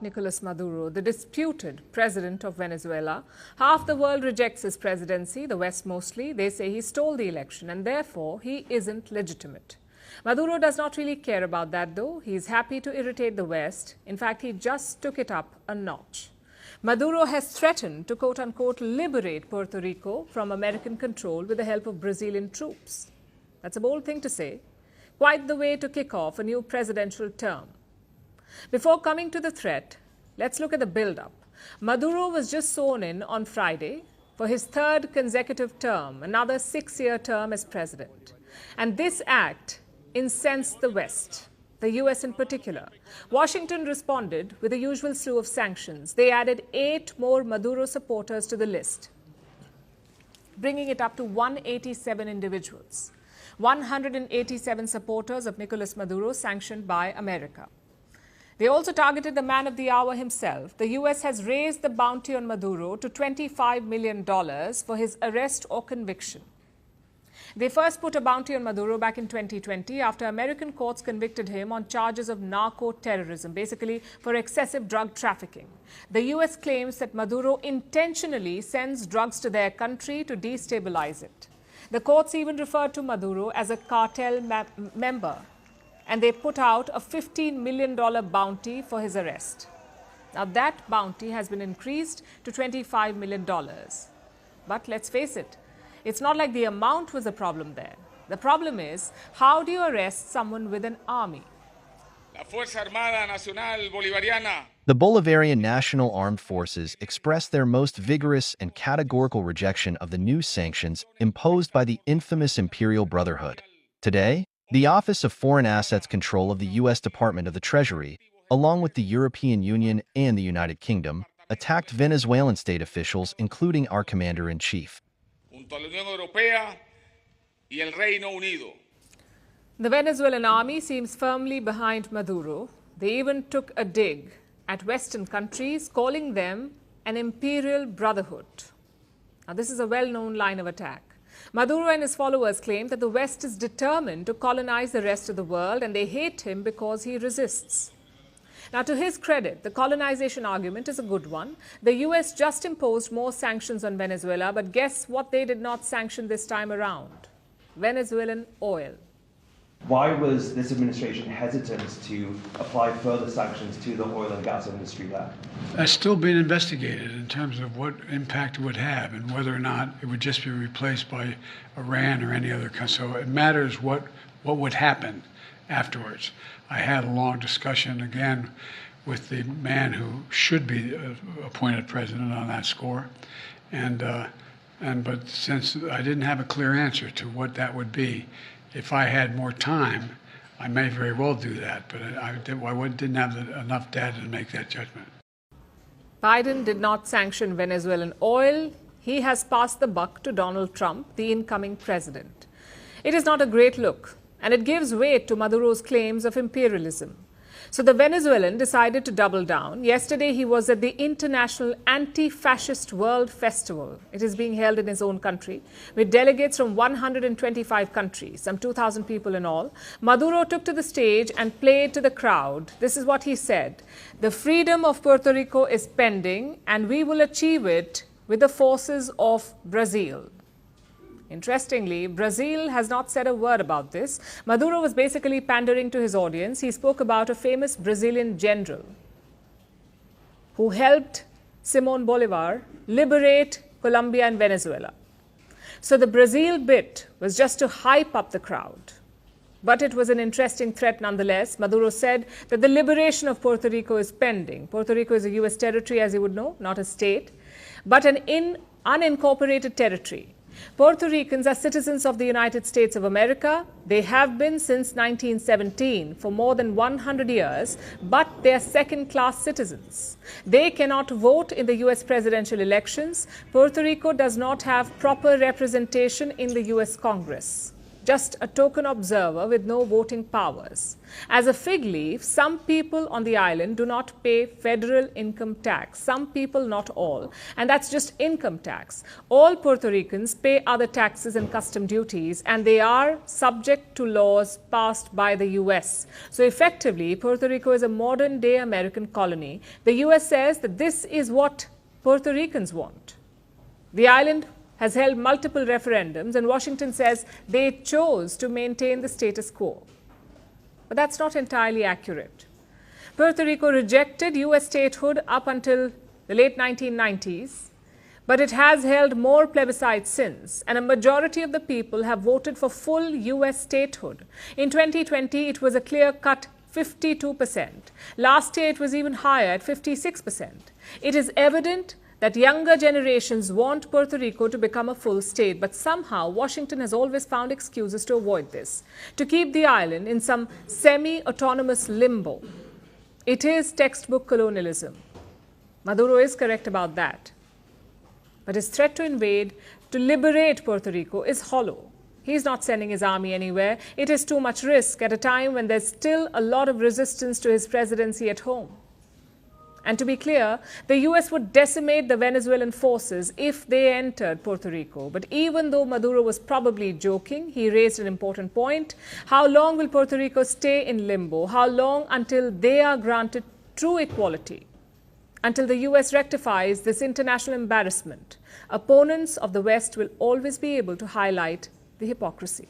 Nicolas Maduro, the disputed president of Venezuela. Half the world rejects his presidency, the West mostly. They say he stole the election and therefore he isn't legitimate. Maduro does not really care about that though. He's happy to irritate the West. In fact, he just took it up a notch. Maduro has threatened to quote-unquote liberate Puerto Rico from American control with the help of Brazilian troops. That's a bold thing to say. Quite the way to kick off a new presidential term. Before coming to the threat, let's look at the build-up. Maduro was just sworn in on Friday for his third consecutive term, another 6-year term as president. And this act incensed the West, the US in particular. Washington responded with the usual slew of sanctions. They added 8 more Maduro supporters to the list, bringing it up to 187 individuals. 187 supporters of Nicolas Maduro sanctioned by America. They also targeted the man of the hour himself. The US has raised the bounty on Maduro to $25 million for his arrest or conviction. They first put a bounty on Maduro back in 2020 after American courts convicted him on charges of narco-terrorism, basically for excessive drug trafficking. The US claims that Maduro intentionally sends drugs to their country to destabilize it. The courts even referred to Maduro as a cartel member, and they put out a $15 million bounty for his arrest. Now that bounty has been increased to $25 million. But let's face it, it's not like the amount was the problem there. The problem is, how do you arrest someone with an army? La Fuerza Armada Nacional Bolivariana. The Bolivarian National Armed Forces expressed their most vigorous and categorical rejection of the new sanctions imposed by the infamous Imperial Brotherhood. Today, the Office of Foreign Assets Control of the U.S. Department of the Treasury, along with the European Union and the United Kingdom, attacked Venezuelan state officials, including our commander-in-chief. The Venezuelan army seems firmly behind Maduro. They even took a dig at Western countries, calling them an Imperial Brotherhood. Now, this is a well-known line of attack. Maduro and his followers claim that the West is determined to colonize the rest of the world and they hate him because he resists. Now, to his credit, the colonization argument is a good one. The US just imposed more sanctions on Venezuela, but guess what they did not sanction this time around? Venezuelan oil. Why was this administration hesitant to apply further sanctions to the oil and gas industry there? That's still being investigated in terms of what impact it would have and whether or not it would just be replaced by Iran or any other country. So it matters what would happen afterwards. I had a long discussion again with the man who should be appointed president on that score, but since I didn't have a clear answer to what that would be, if I had more time, I may very well do that, but I didn't have enough data to make that judgment. Biden did not sanction Venezuelan oil. He has passed the buck to Donald Trump, the incoming president. It is not a great look, and it gives weight to Maduro's claims of imperialism. So the Venezuelan decided to double down. Yesterday, he was at the International Anti-Fascist World Festival. It is being held in his own country, with delegates from 125 countries, some 2,000 people in all. Maduro took to the stage and played to the crowd. This is what he said: "The freedom of Puerto Rico is pending, and we will achieve it with the forces of Brazil." Interestingly, Brazil has not said a word about this. Maduro was basically pandering to his audience. He spoke about a famous Brazilian general who helped Simón Bolívar liberate Colombia and Venezuela. So the Brazil bit was just to hype up the crowd. But it was an interesting threat nonetheless. Maduro said that the liberation of Puerto Rico is pending. Puerto Rico is a US territory, as you would know, not a state, but an unincorporated territory. Puerto Ricans are citizens of the United States of America. They have been since 1917 for more than 100 years, but they are second-class citizens. They cannot vote in the US presidential elections. Puerto Rico does not have proper representation in the US Congress. just a token observer with no voting powers. As a fig leaf, some people on the island do not pay federal income tax. Some people, not all. And that's just income tax. All Puerto Ricans pay other taxes and custom duties, and they are subject to laws passed by the US. So effectively, Puerto Rico is a modern-day American colony. The US says that this is what Puerto Ricans want. The island has held multiple referendums, and Washington says they chose to maintain the status quo. But that's not entirely accurate. Puerto Rico rejected US statehood up until the late 1990s, but it has held more plebiscites since, and a majority of the people have voted for full US statehood. In 2020, it was a clear-cut 52%. Last year, it was even higher at 56%. It is evident that younger generations want Puerto Rico to become a full state, but somehow Washington has always found excuses to avoid this, to keep the island in some semi-autonomous limbo. It is textbook colonialism. Maduro is correct about that. But his threat to invade, to liberate Puerto Rico is hollow. He's not sending his army anywhere. It is too much risk at a time when there's still a lot of resistance to his presidency at home. And to be clear, the US would decimate the Venezuelan forces if they entered Puerto Rico. But even though Maduro was probably joking, he raised an important point. How long will Puerto Rico stay in limbo? How long until they are granted true equality? Until the US rectifies this international embarrassment, opponents of the West will always be able to highlight the hypocrisy.